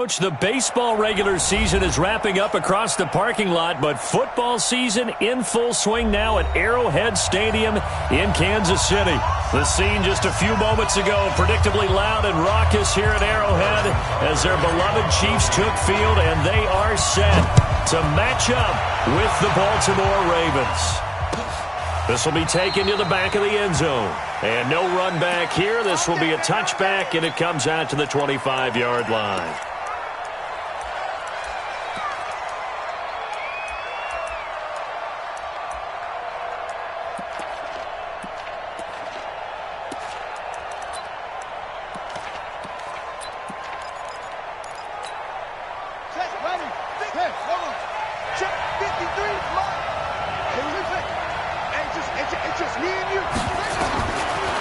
Coach, the baseball regular season is wrapping up across the parking lot, but football season in full swing now at Arrowhead Stadium in Kansas City. The scene just a few moments ago, predictably loud and raucous here at Arrowhead as their beloved Chiefs took field, and they are set to match up with the Baltimore Ravens. This will be taken to the back of the end zone. And no run back here. This will be a touchback, and it comes out to the 25-yard line.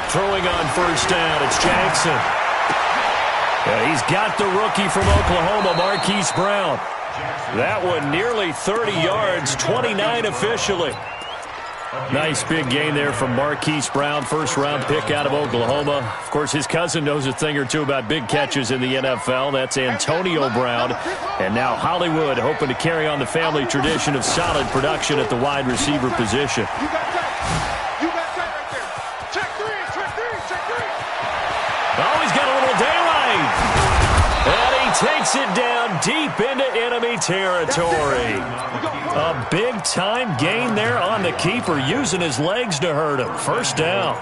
Throwing on first down, it's Jackson. Yeah, he's got the rookie from Oklahoma, Marquise Brown. That one nearly 30 yards, 29 officially. Nice big gain there from Marquise Brown, first-round pick out of Oklahoma. Of course, his cousin knows a thing or two about big catches in the NFL. That's Antonio Brown. And now Hollywood hoping to carry on the family tradition of solid production at the wide receiver position. Takes it down deep into enemy territory. A big-time gain there on the keeper, using his legs to hurt him. First down.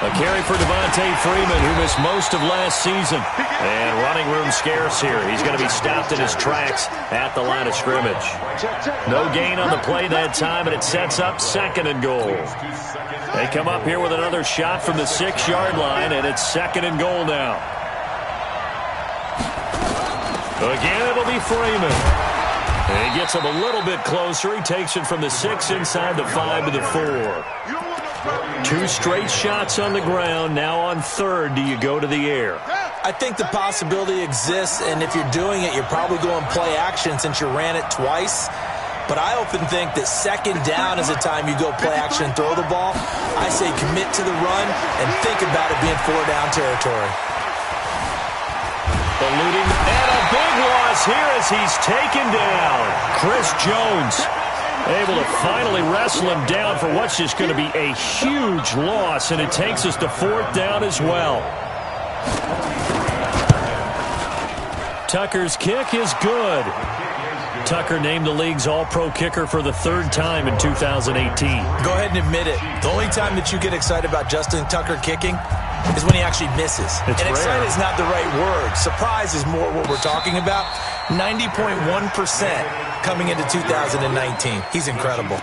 A carry for Devontae Freeman, who missed most of last season. And running room scarce here. He's going to be stopped in his tracks at the line of scrimmage. No gain on the play that time, and it sets up second and goal. They come up here with another shot from the 6-yard line, and it's second and goal now. Again, it'll be Freeman. And he gets him a little bit closer. He takes it from the 6 inside the 5 to the 4. 2 straight shots on the ground. Now on third, do you go to the air? I think the possibility exists, and if you're doing it, you're probably going play action since you ran it twice. But I often think that second down is the time you go play action and throw the ball. I say commit to the run and think about it being 4-down territory. Eluding, and a big loss here as he's taken down. Chris Jones able to finally wrestle him down for what's just going to be a huge loss, and it takes us to 4th down as well. Tucker's kick is good. Tucker named the league's all-pro kicker for the 3rd time in 2018. Go ahead and admit it. The only time that you get excited about Justin Tucker kicking is when he actually misses. It's and rare. Excited is not the right word. Surprise is more what we're talking about. 90.1% coming into 2019. He's incredible.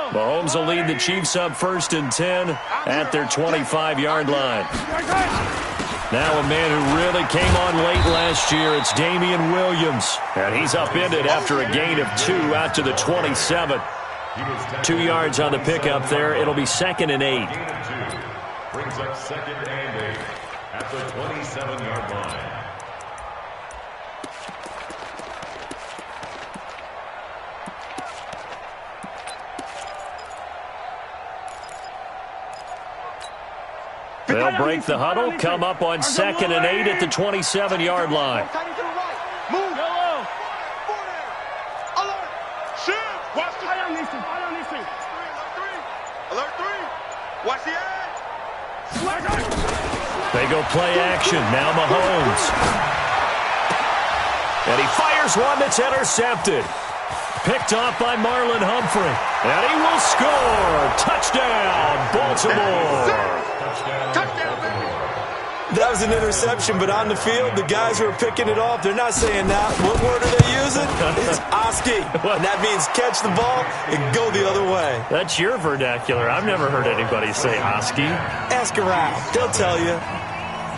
Mahomes will lead the Chiefs up 1st and 10 at their 25-yard line. Now a man who really came on late last year, it's Damian Williams. And he's upended after a gain of 2 out to the 27. 2 yards on the pickup there. It'll be 2nd and 8. Brings up 2nd and 8 at the 27-yard line. They'll break the huddle, come up on 2nd and 8 at the 27-yard line. Move. Yellow. Alert. Shift. Watch the eye on these two. Alert 3. Watch the edge. They go play action. Now Mahomes. And he fires one that's intercepted. Picked off by Marlon Humphrey. And he will score. Touchdown, Baltimore. That was an interception, but on the field, the guys who are picking it off, they're not saying that. What word are they using? It's Oski. And that means catch the ball and go the other way. That's your vernacular. I've never heard anybody say Oski. Ask around. They'll tell you.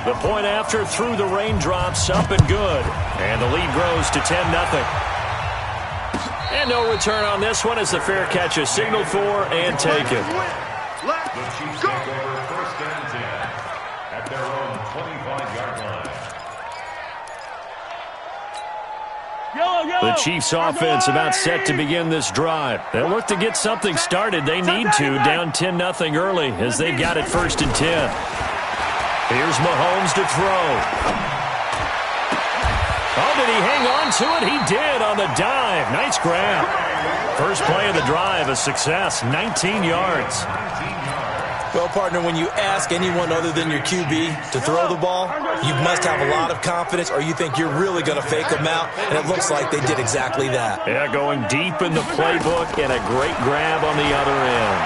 The point after through the raindrops, up and good. And the lead grows to 10-0. And no return on this one as the fair catch is signaled for and taken. The Chiefs take over 1st and 10 at their own 25-yard line. The Chiefs offense about set to begin this drive. They'll look to get something started. They need to, down 10-0 early as they've got it 1st and 10. Here's Mahomes to throw. Oh, did he hang on to it? He did on the dive. Nice grab. First play of the drive, a success, 19 yards. Well, partner, when you ask anyone other than your QB to throw the ball, you must have a lot of confidence or you think you're really going to fake them out, and it looks like they did exactly that. Yeah, going deep in the playbook and a great grab on the other end.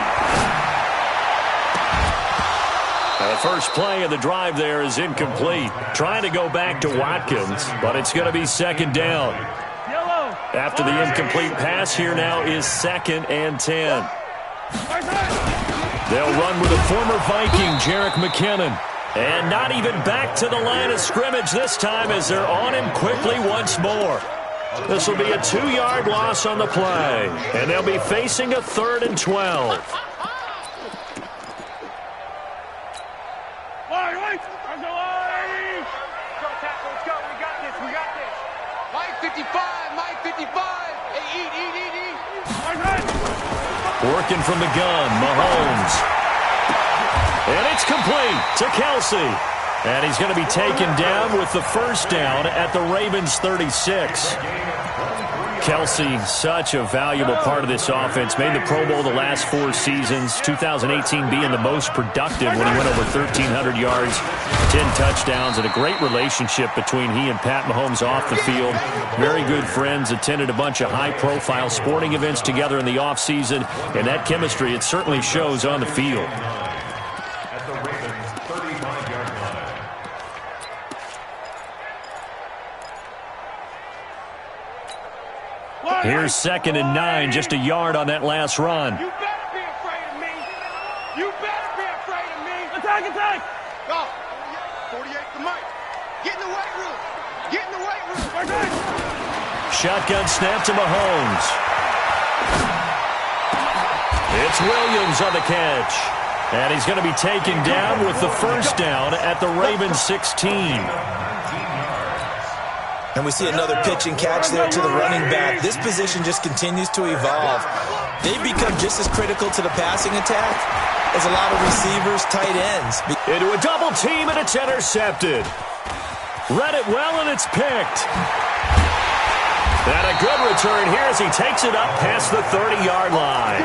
The first play of the drive there is incomplete. Trying to go back to Watkins, but it's going to be 2nd down. After the incomplete pass, here now is 2nd and 10. They'll run with the former Viking, Jerick McKinnon. And not even back to the line of scrimmage this time as they're on him quickly once more. This will be a 2-yard loss on the play. And they'll be facing a 3rd and 12. Working from the gun, Mahomes. And it's complete to Kelce. And he's going to be taken down with the 1st down at the Ravens' 36. Kelce, such a valuable part of this offense. Made the Pro Bowl the last 4 seasons. 2018 being the most productive when he went over 1,300 yards, 10 touchdowns, and a great relationship between he and Pat Mahomes off the field. Very good friends, attended a bunch of high-profile sporting events together in the offseason, and that chemistry, it certainly shows on the field. Here's 2nd and 9, just a yard on that last run. You better be afraid of me. You better be afraid of me. Attack. Go. 48 to Mike. Get in the weight room. Get in the weight room. Shotgun snap to Mahomes. It's Williams on the catch. And he's going to be taken down with the 1st down at the Ravens' 16. And we see another pitch and catch there to the running back. This position just continues to evolve. They become just as critical to the passing attack as a lot of receivers, tight ends. Into a double team, and it's intercepted. Read it well, and it's picked. And a good return here as he takes it up past the 30-yard line.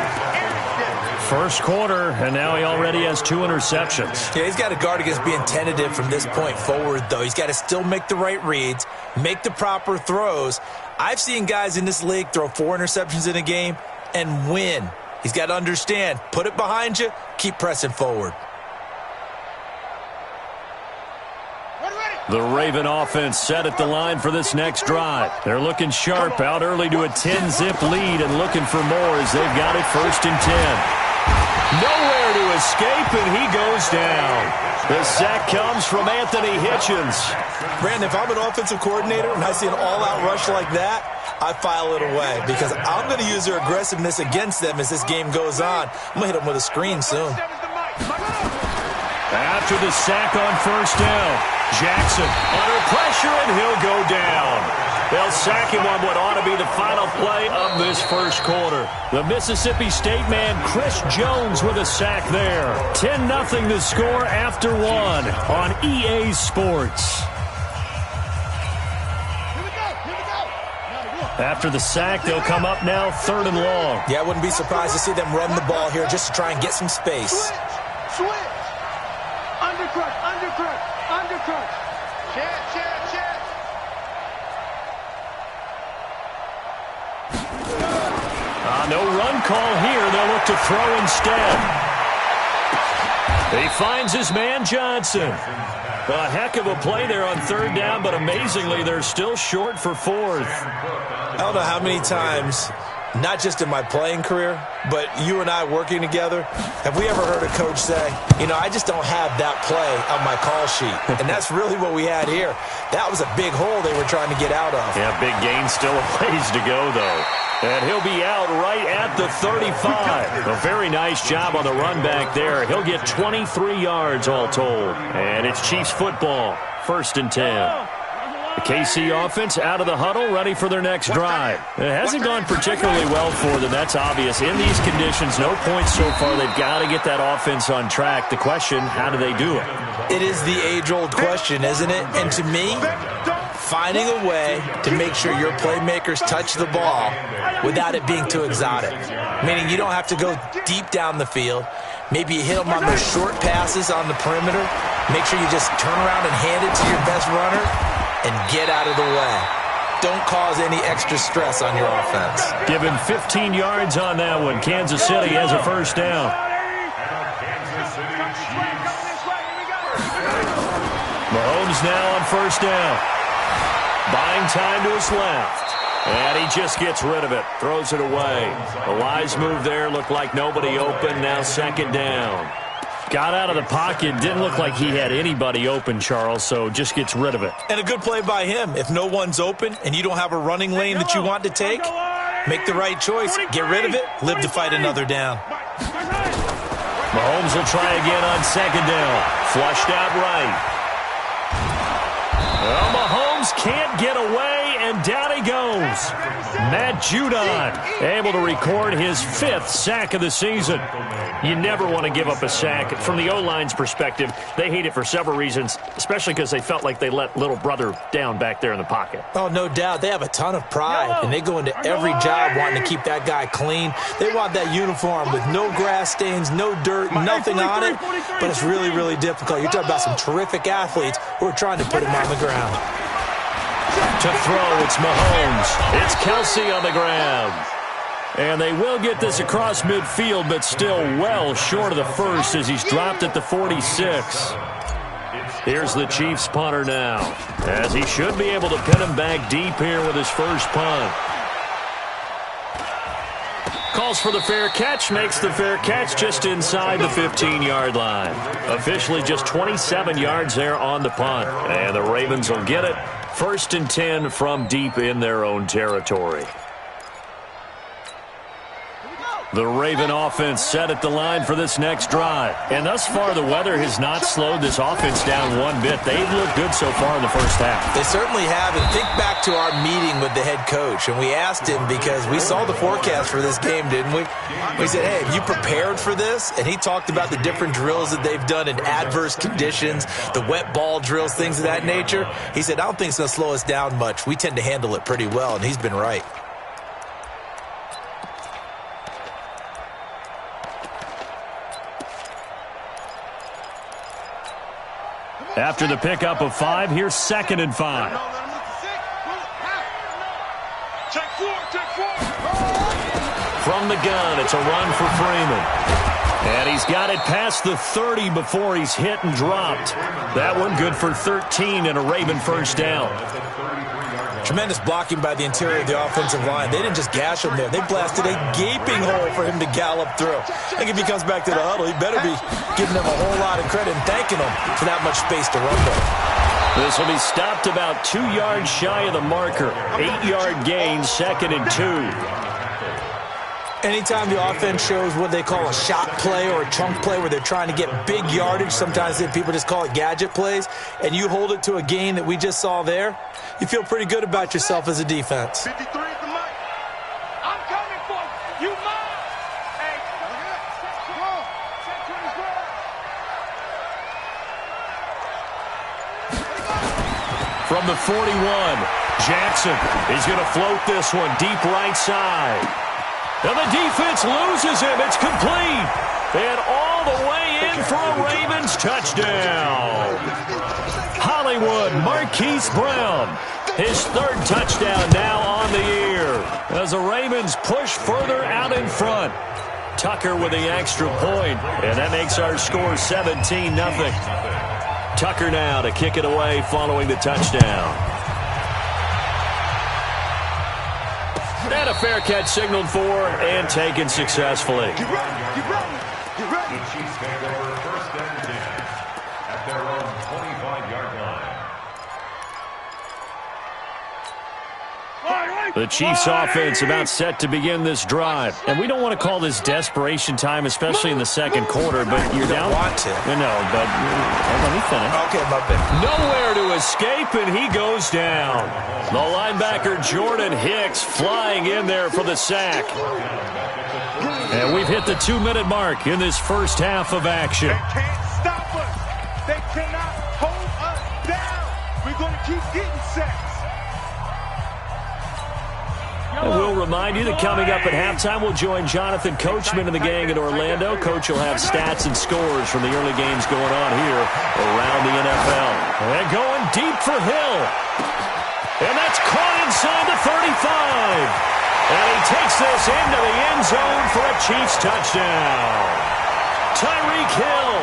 First quarter, and now he already has 2 interceptions. Yeah, he's got to guard against being tentative from this point forward, though. He's got to still make the right reads, make the proper throws. I've seen guys in this league throw 4 interceptions in a game and win. He's got to understand, put it behind you, keep pressing forward. The Raven offense set at the line for this next drive. They're looking sharp, out early to a 10-zip lead and looking for more as they've got it 1st and 10. Nowhere to escape, and he goes down. The sack comes from Anthony Hitchens. Brandon, if I'm an offensive coordinator and I see an all-out rush like that, I file it away because I'm going to use their aggressiveness against them as this game goes on. I'm going to hit them with a screen soon. After the sack on 1st down, Jackson under pressure, and he'll go down. They'll sack him on what ought to be the final play of this first quarter. The Mississippi State man, Chris Jones, with a sack there. 10-0 the score after 1 on EA Sports. After the sack, they'll come up now 3rd and long. Yeah, I wouldn't be surprised to see them run the ball here just to try and get some space. Switch. Undercut. Check. No run call here. They'll look to throw instead. He finds his man Johnson. A heck of a play there on 3rd down, but amazingly, they're still short for 4th. I don't know how many times, not just in my playing career, but you and I working together, have we ever heard a coach say, I just don't have that play on my call sheet. And that's really what we had here. That was a big hole they were trying to get out of. Yeah, big gain, still a ways to go, though. And he'll be out right at the 35. A very nice job on the run back there. He'll get 23 yards all told. And it's Chiefs football, 1st and 10. The KC offense out of the huddle, ready for their next drive. It hasn't gone particularly well for them. That's obvious. In these conditions, no points so far. They've got to get that offense on track. The question, how do they do it? It is the age-old question, isn't it? And to me, finding a way to make sure your playmakers touch the ball without it being too exotic. Meaning you don't have to go deep down the field. Maybe you hit them on those short passes on the perimeter. Make sure you just turn around and hand it to your best runner and get out of the way. Don't cause any extra stress on your offense. Give him 15 yards on that one. Kansas City has a first down. Mahomes now on first down. Buying time to his left. And he just gets rid of it. Throws it away. A wise move there. Looked like nobody open. Now second down. Got out of the pocket. Didn't look like he had anybody open, Charles, so just gets rid of it. And a good play by him. If no one's open and you don't have a running lane that you want to take, make the right choice. Get rid of it. Live to fight another down. Mahomes will try again on second down. Flushed out right. Well, Mahomes can't get away, and down he goes. Matt Judon able to record his 5th sack of the season. You never want to give up a sack. From the O-line's perspective, they hate it for several reasons, especially because they felt like they let little brother down back there in the pocket. Oh, no doubt. They have a ton of pride, and they go into every job wanting to keep that guy clean. They want that uniform with no grass stains, no dirt, nothing on it, but it's really, really difficult. You're talking about some terrific athletes who are trying to put him on the ground. To throw, it's Mahomes. It's Kelsey on the ground. And they will get this across midfield, but still well short of the first as he's dropped at the 46. Here's the Chiefs punter now, as he should be able to pin him back deep here with his first punt. Calls for the fair catch, makes the fair catch just inside the 15-yard line. Officially just 27 yards there on the punt. And the Ravens will get it. 1st and 10 from deep in their own territory. The Raven offense set at the line for this next drive. And thus far, the weather has not slowed this offense down one bit. They've looked good so far in the first half. They certainly have. And think back to our meeting with the head coach. And we asked him, because we saw the forecast for this game, didn't we? We said, hey, have you prepared for this? And he talked about the different drills that they've done in adverse conditions, the wet ball drills, things of that nature. He said, I don't think it's going to slow us down much. We tend to handle it pretty well, and he's been right. After the pickup of 5, here's 2nd and 5. From the gun, it's a run for Freeman. And he's got it past the 30 before he's hit and dropped. That one good for 13 and a Raven first down. Tremendous blocking by the interior of the offensive line. They didn't just gash him there. They blasted a gaping hole for him to gallop through. I think if he comes back to the huddle, he better be giving them a whole lot of credit and thanking them for that much space to run with. This will be stopped about 2 yards shy of the marker. 8-yard gain, 2nd and 2. Anytime the offense shows what they call a shot play or a chunk play where they're trying to get big yardage, sometimes people just call it gadget plays, and you hold it to a gain that we just saw there, you feel pretty good about yourself as a defense. 53 at the mic. I'm coming for you. You mine. Hey, come on. Check 24. From the 41, Jackson is going to float this one deep right side. And the defense loses him. It's complete. And all the way in for a Ravens touchdown. Hollywood Marquise Brown. His 3rd touchdown now on the year. As the Ravens push further out in front. Tucker with the extra point. And that makes our score 17-0. Tucker now to kick it away following the touchdown. And a fair catch signaled for and taken successfully. The Chiefs take over 1st and 10 at their own 25-yard line. The Chiefs offense about set to begin this drive. And we don't want to call this desperation time, especially in the second quarter, but you're down. Want to. No, but let me finish. Okay, my bad. Nowhere to escape, and he goes down. The linebacker Jordan Hicks flying in there for the sack. And we've hit the 2-minute mark in this first half of action. They can't stop us. They cannot hold us down. We're going to keep getting sacks. And we'll remind you that coming up at halftime, we'll join Jonathan Coachman and the gang in Orlando. Coach will have stats and scores from the early games going on here around the NFL. And going deep for Hill. And that's caught inside the 35. And he takes this into the end zone for a Chiefs touchdown. Tyreek Hill,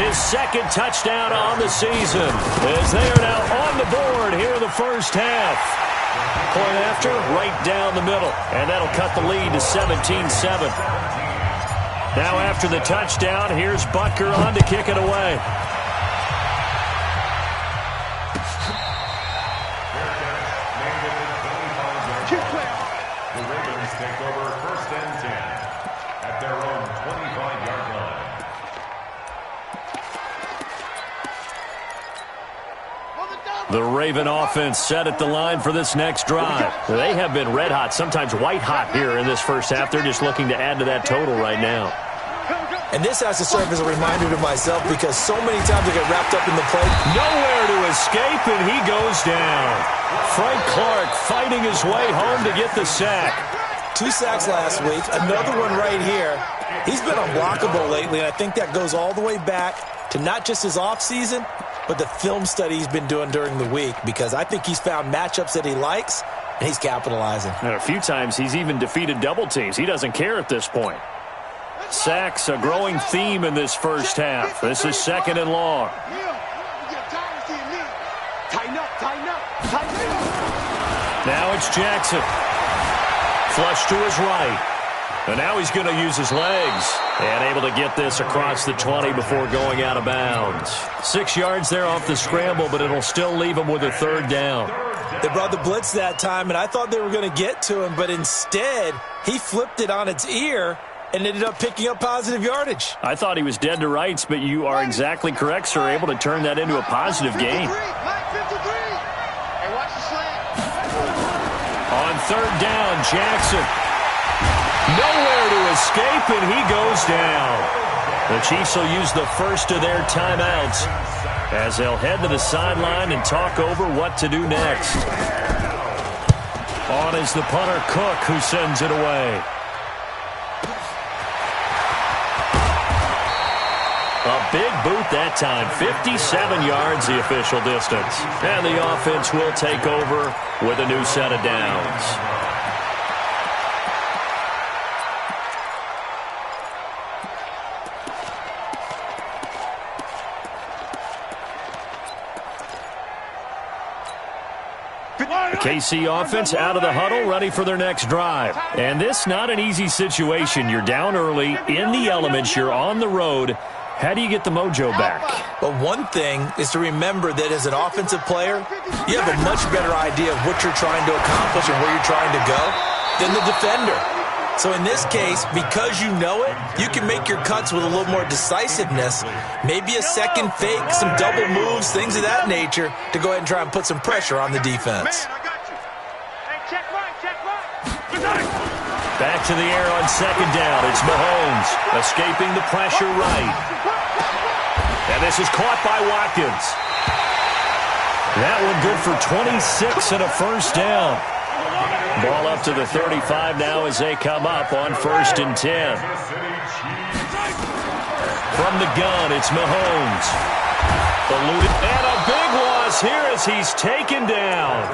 his second touchdown on the season, as they are now on the board here in the first half. Point after, right down the middle. And that'll cut the lead to 17-7. Now after the touchdown, here's Butker on to kick it away. The Ravens take over first and 10 at their own 25-yard line. The Raven offense set at the line for this next drive. They have been red hot, sometimes white hot here in this first half. They're just looking to add to that total right now. And this has to serve as a reminder to myself because so many times I get wrapped up in the play. Nowhere to escape, and he goes down. Frank Clark fighting his way home to get the sack. 2 sacks last week, another one right here. He's been unblockable lately, and I think that goes all the way back to not just his offseason, but the film study he's been doing during the week, because I think he's found matchups that he likes, and he's capitalizing. And a few times he's even defeated double teams. He doesn't care at this point. Sacks, a growing theme in this first half. This is second and long. Now it's Jackson. Flush to his right. And now he's going to use his legs. And able to get this across the 20 before going out of bounds. 6 yards there off the scramble, but it'll still leave him with a third down. They brought the blitz that time, and I thought they were going to get to him, but instead he flipped it on its ear and ended up picking up positive yardage. I thought he was dead to rights, but you are exactly correct, sir. Able to turn that into a positive gain. On third down, Jackson. Nowhere to escape, and he goes down. The Chiefs will use the first of their timeouts as they'll head to the sideline and talk over what to do next. On is the punter, Cook, who sends it away. A big boot that time, 57 yards the official distance. And the offense will take over with a new set of downs. KC offense out of the huddle, ready for their next drive. And this not an easy situation. You're down early, in the elements, you're on the road. How do you get the mojo back? Well, one thing is to remember that as an offensive player, you have a much better idea of what you're trying to accomplish and where you're trying to go than the defender. So in this case, because you know it, you can make your cuts with a little more decisiveness, maybe a second fake, some double moves, things of that nature, to go ahead and try and put some pressure on the defense. Back to the air on second down. It's Mahomes escaping the pressure right. And this is caught by Watkins. That one good for 26 and a first down. Ball up to the 35 now as they come up on first and 10. From the gun, it's Mahomes. Eluded, and a big loss here as he's taken down.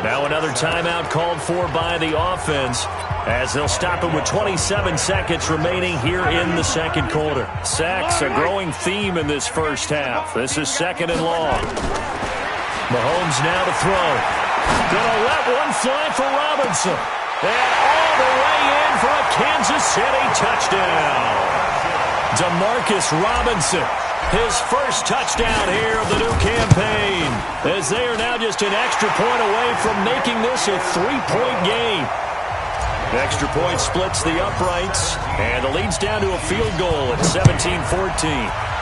Now another timeout called for by the offense as they'll stop it with 27 seconds remaining here in the second quarter. Sacks, a growing theme in this first half. This is second and long. Mahomes now to throw. Gonna let one fly for Robinson. And all the way in for a Kansas City touchdown. Demarcus Robinson his first touchdown here of the new campaign, as they are now just an extra point away from making this a 3-point game. The extra point splits the uprights, and the lead's down to a field goal at 17-14.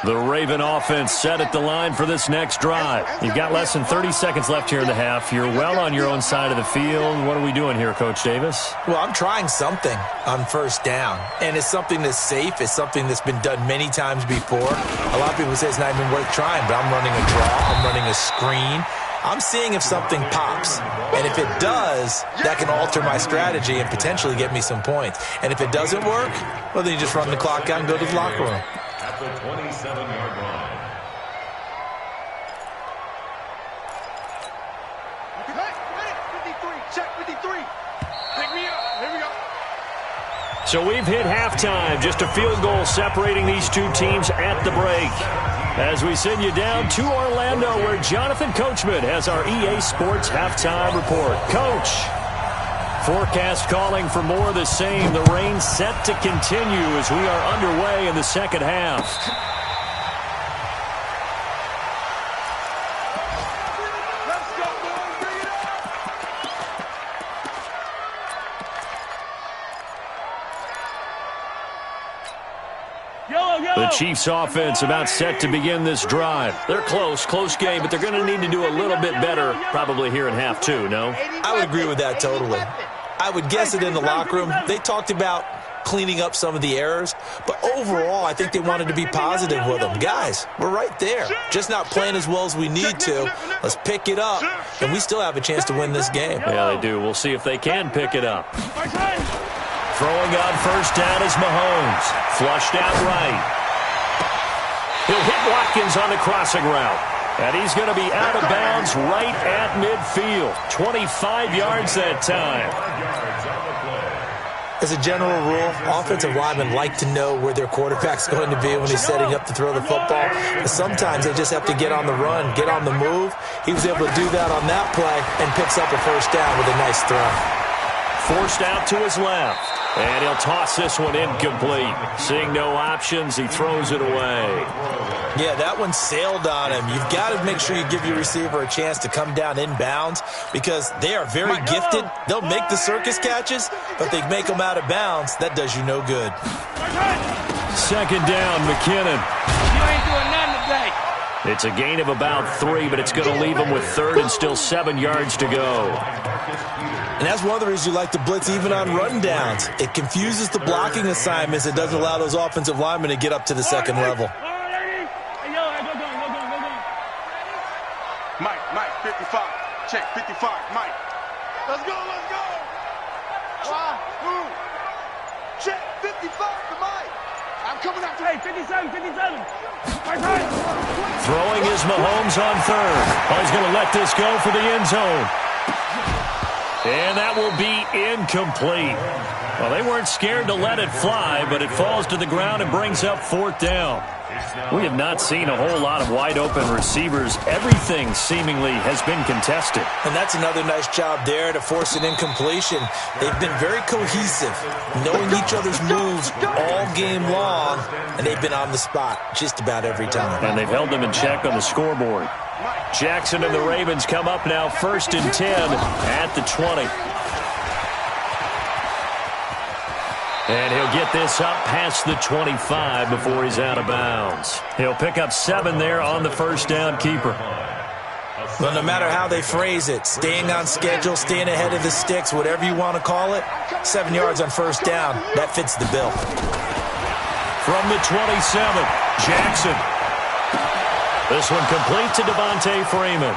The Raven offense set at the line for this next drive. You've got less than 30 seconds left here in the half. You're well on your own side of the field. What are we doing here, Coach Davis? Well, I'm trying something on first down, and it's something that's safe. It's something that's been done many times before. A lot of people say it's not even worth trying, but I'm running a draw. I'm running a screen. I'm seeing if something pops, and if it does, that can alter my strategy and potentially get me some points. And if it doesn't work, well, then you just run the clock out and go to the locker room. At the 27-yard line. Check 53. Pick me up. Here we go. So we've hit halftime. Just a field goal separating these two teams at the break. As we send you down to Orlando, where Jonathan Coachman has our EA Sports halftime report. Coach, forecast calling for more of the same. The rain set to continue as we are underway in the second half. Let's go, boys. Bring it up. The Chiefs offense about set to begin this drive. They're close game, but they're going to need to do a little bit better probably here in half two, no? I would agree with that totally. I would guess it in the locker room. They talked about cleaning up some of the errors, but overall, I think they wanted to be positive with them. Guys, we're right there. Just not playing as well as we need to. Let's pick it up, and we still have a chance to win this game. Yeah, they do. We'll see if they can pick it up. Throwing on first down is Mahomes. Flushed out right. He'll hit Watkins on the crossing route. And he's going to be out of bounds right at midfield. 25 yards that time. As a general rule, offensive linemen like to know where their quarterback's going to be when he's setting up to throw the football. But sometimes they just have to get on the run, get on the move. He was able to do that on that play and picks up a first down with a nice throw. Forced out to his left. And he'll toss this one incomplete. Seeing no options, he throws it away. Yeah, that one sailed on him. You've got to make sure you give your receiver a chance to come down inbounds because they are very gifted. They'll make the circus catches, but they make them out of bounds. That does you no good. Second down, McKinnon. You ain't doing nothing today. It's a gain of about 3, but it's going to leave him with third and still 7 yards to go. And that's one of the reasons you like to blitz even on rundowns. It confuses the blocking assignments. It doesn't allow those offensive linemen to get up to the second level. Mike, 55. Check 55. Mike. Let's go. Check 55 to Mike. I'm coming after. Hey, 57. Throwing is Mahomes on third. Oh, he's going to let this go for the end zone. And that will be incomplete. Well, they weren't scared to let it fly, but it falls to the ground and brings up fourth down. We have not seen a whole lot of wide-open receivers. Everything seemingly has been contested. And that's another nice job there to force an incompletion. They've been very cohesive, knowing each other's moves all game long, and they've been on the spot just about every time. And they've held them in check on the scoreboard. Jackson and the Ravens come up now 1st and 10 at the 20. And he'll get this up past the 25 before he's out of bounds. He'll pick up 7 there on the first down keeper. Well, no matter how they phrase it, staying on schedule, staying ahead of the sticks, whatever you want to call it, 7 yards on first down, that fits the bill. From the 27, Jackson. This one complete to Devontae Freeman.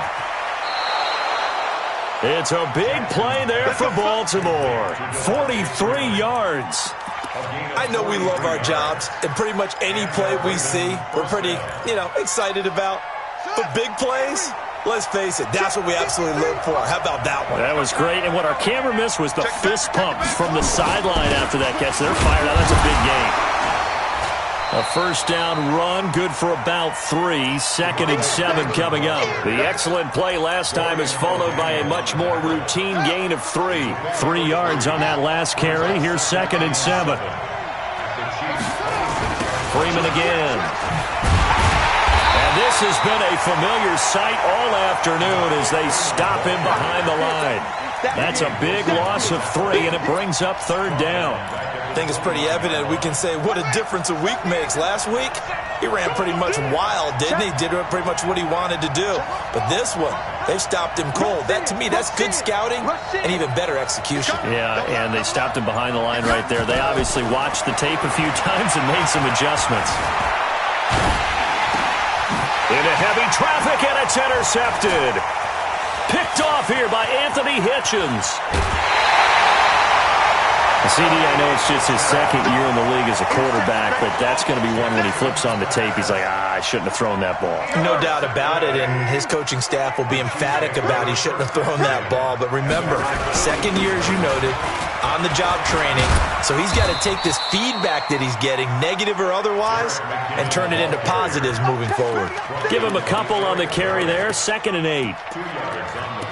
It's a big play there for Baltimore. 43 yards. I know we love our jobs, and pretty much any play we see, we're pretty, excited about. But big plays, let's face it, that's what we absolutely live for. How about that one? That was great, and what our camera missed was the fist pump from the sideline after that catch. They're fired out. That's a big game. A first down run, good for about 3. 2nd and 7 coming up. The excellent play last time is followed by a much more routine gain of 3. 3 yards on that last carry. Here's 2nd and 7. Freeman again. And this has been a familiar sight all afternoon as they stop him behind the line. That's a big loss of 3, and it brings up 3rd down. I think it's pretty evident. We can say what a difference a week makes. Last week, he ran pretty much wild, didn't he? Did pretty much what he wanted to do. But this one, they stopped him cold. That, to me, that's good scouting and even better execution. Yeah, and they stopped him behind the line right there. They obviously watched the tape a few times and made some adjustments. Into heavy traffic, and it's intercepted. Picked off here by Anthony Hitchens. CD, I know it's just his 2nd year in the league as a quarterback, but that's going to be one when he flips on the tape. He's like, I shouldn't have thrown that ball. No doubt about it, and his coaching staff will be emphatic about he shouldn't have thrown that ball. But remember, 2nd year, as you noted, on-the-job training. So he's got to take this feedback that he's getting, negative or otherwise, and turn it into positives moving forward. Give him a couple on the carry there, 2nd and 8.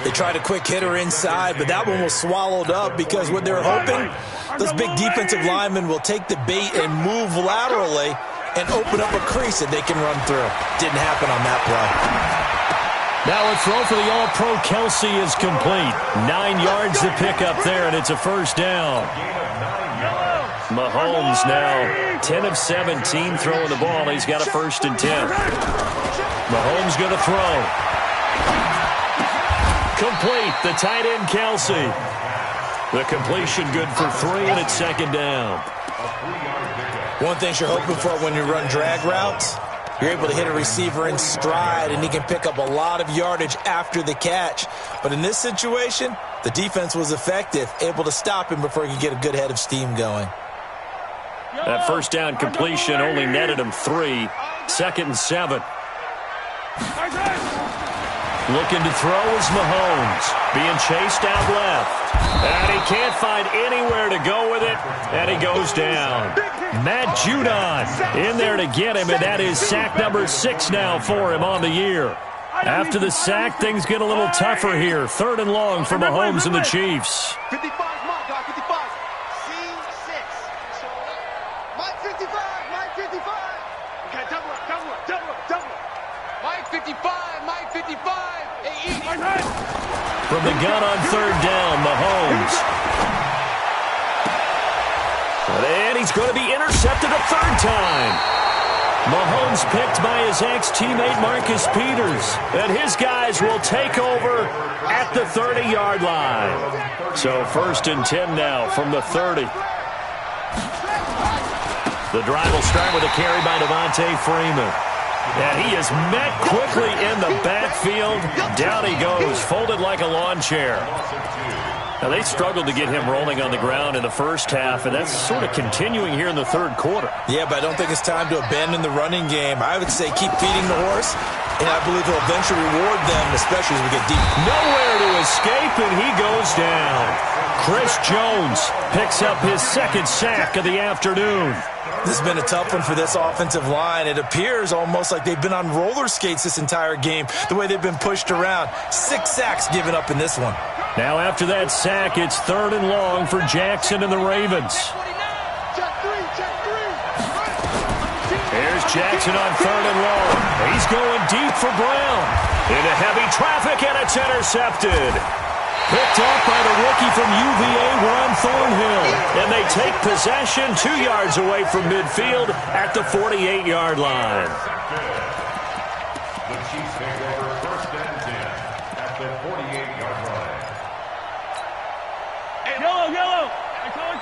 They tried a quick hitter inside, but that one was swallowed up because what they're hoping, those big defensive linemen will take the bait and move laterally and open up a crease that they can run through. Didn't happen on that play. Now a throw for the All-Pro Kelsey is complete. 9 yards to pick up there, and it's a first down. Mahomes now 10 of 17 throwing the ball. He's got a 1st and 10. Mahomes going to throw. Complete, the tight end Kelsey. The completion good for 3, and it's 2nd down. One thing you're hoping for when you run drag routes, you're able to hit a receiver in stride, and he can pick up a lot of yardage after the catch. But in this situation, the defense was effective, able to stop him before he could get a good head of steam going. That first down completion only netted him 3. 2nd and 7. Looking to throw is Mahomes. Being chased out left. And he can't find anywhere to go with it. And he goes down. Matt Judon in there to get him. And that is sack number 6 now for him on the year. After the sack, things get a little tougher here. 3rd and long for Mahomes and the Chiefs. 55, Mike, 55. C6. Mike 55, Mike 55. Okay, double up. Mike 55, Mike 55. From the gun on 3rd down, Mahomes. And he's going to be intercepted a 3rd time. Mahomes picked by his ex-teammate Marcus Peters. And his guys will take over at the 30-yard line. So 1st and 10 now from the 30. The drive will start with a carry by Devontae Freeman. And he is met quickly in the backfield. Down he goes, folded like a lawn chair. Now, they struggled to get him rolling on the ground in the first half, and that's sort of continuing here in the 3rd quarter. Yeah, but I don't think it's time to abandon the running game. I would say keep feeding the horse, and I believe he'll eventually reward them, especially as we get deep. Nowhere to escape, and he goes down. Chris Jones picks up his 2nd sack of the afternoon. This has been a tough one for this offensive line. It appears almost like they've been on roller skates this entire game, the way they've been pushed around. 6 sacks given up in this one. Now after that sack, it's 3rd and long for Jackson and the Ravens. Here's Jackson on 3rd and long. He's going deep for Brown. Into heavy traffic, and it's intercepted. Picked off by the rookie from UVA, Ron Thornhill. And they take possession 2 yards away from midfield at the 48-yard line. The Chiefs take over 1st and 10 at the 48-yard line. Hey, yellow. Hey, color.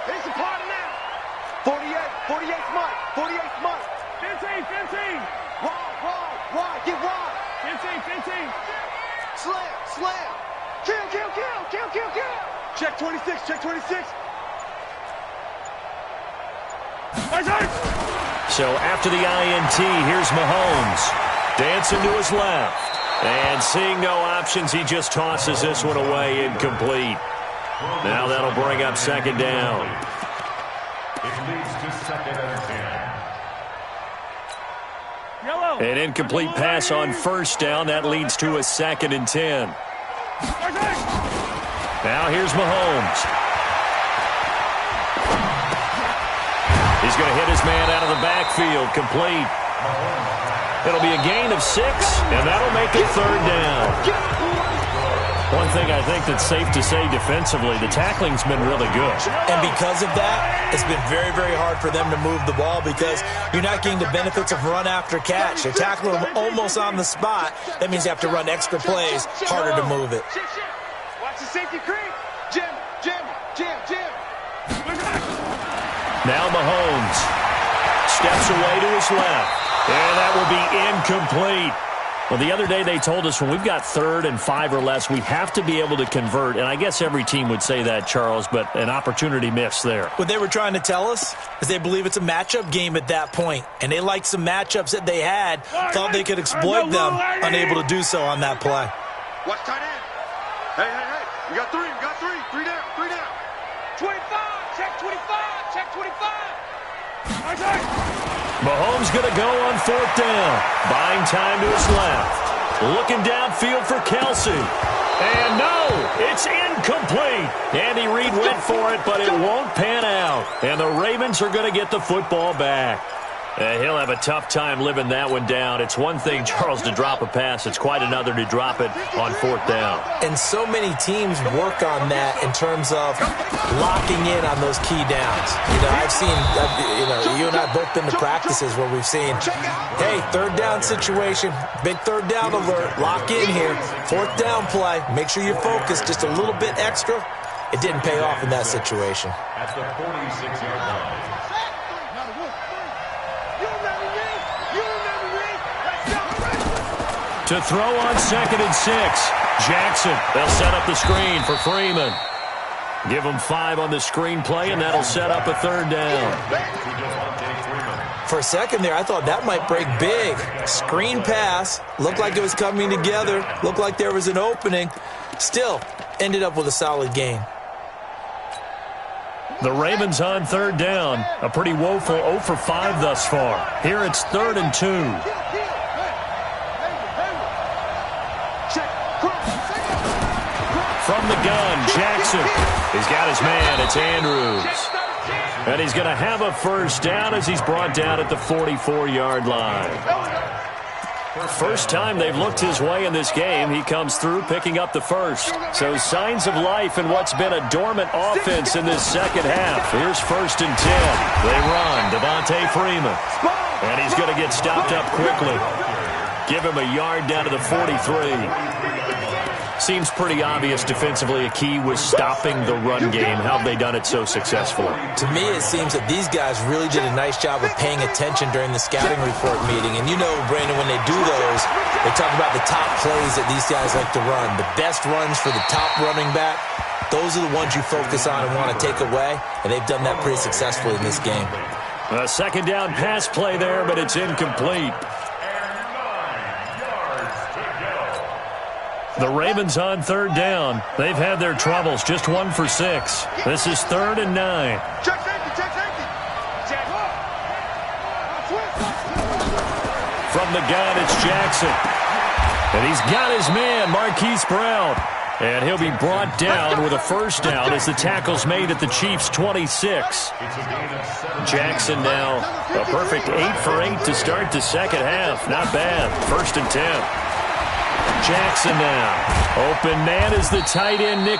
It's a party now. 48 Mike. 15. Wide, get wide. 15. Slam. Kill. Check 26. So after the INT, here's Mahomes. Dancing to his left. And seeing no options, he just tosses this one away, incomplete. Now that'll bring up 2nd down. It leads to 2nd and 10. An incomplete pass on first down. That leads to a 2nd and 10. Now here's Mahomes. He's going to hit his man out of the backfield. Complete. It'll be a gain of 6, and that'll make it 3rd down. One thing I think that's safe to say defensively, the tackling's been really good. And because of that, it's been very, very hard for them to move the ball because you're not getting the benefits of run after catch. They're tackling them almost on the spot. That means you have to run extra plays, harder to move it. Watch the safety creep. Jim. Now Mahomes steps away to his left, and that will be incomplete. Well, the other day they told us when we've got 3rd and 5 or less, we have to be able to convert. And I guess every team would say that, Charles, but an opportunity missed there. What they were trying to tell us is they believe it's a matchup game at that point. And they liked some matchups that they had, thought they could exploit them, unable to do so on that play. Watch tight end. Hey. We got 3. 3 down. 25. Check 25. Check 25. Mahomes going to go on 4th down. Buying time to his left. Looking downfield for Kelsey. And no, it's incomplete. Andy Reid went for it, but it won't pan out. And the Ravens are going to get the football back. He'll have a tough time living that one down. It's one thing, Charles, to drop a pass. It's quite another to drop it on 4th down. And so many teams work on that in terms of locking in on those key downs. I've seen, you and I have both been to practices where we've seen, hey, 3rd down situation, big 3rd down alert, lock in here, 4th down play, make sure you focus just a little bit extra. It didn't pay off in that situation. At the 46-yard line. To throw on 2nd and 6. Jackson, they'll set up the screen for Freeman. Give him 5 on the screen play, and that'll set up a 3rd down. For a second there, I thought that might break big. Screen pass, looked like it was coming together, looked like there was an opening. Still, ended up with a solid gain. The Ravens on 3rd down. A pretty woeful 0 for 5 thus far. Here it's 3rd and 2. From the gun, Jackson. He's got his man. It's Andrews. And he's going to have a 1st down as he's brought down at the 44-yard line. First time they've looked his way in this game. He comes through picking up the 1st. So signs of life in what's been a dormant offense in this second half. Here's 1st and 10. They run. Devontae Freeman. And he's going to get stopped up quickly. Give him a yard down to the 43. Seems pretty obvious defensively a key was stopping the run game. How have they done it so successfully? To me, it seems that these guys really did a nice job of paying attention during the scouting report meeting. And you know, Brandon, when they do those, they talk about the top plays that these guys like to run. The best runs for the top running back, those are the ones you focus on and want to take away. And they've done that pretty successfully in this game. A 2nd down pass play there, but it's incomplete. The Ravens on 3rd down. They've had their troubles, just 1 for 6. This is 3rd and 9. Check safety. From the gun, it's Jackson. And he's got his man, Marquise Brown. And he'll be brought down with a 1st down as the tackle's made at the Chiefs' 26. Jackson now a perfect 8 for 8 to start the second half. Not bad. 1st and 10. Jackson now. Open man is the tight end, Nick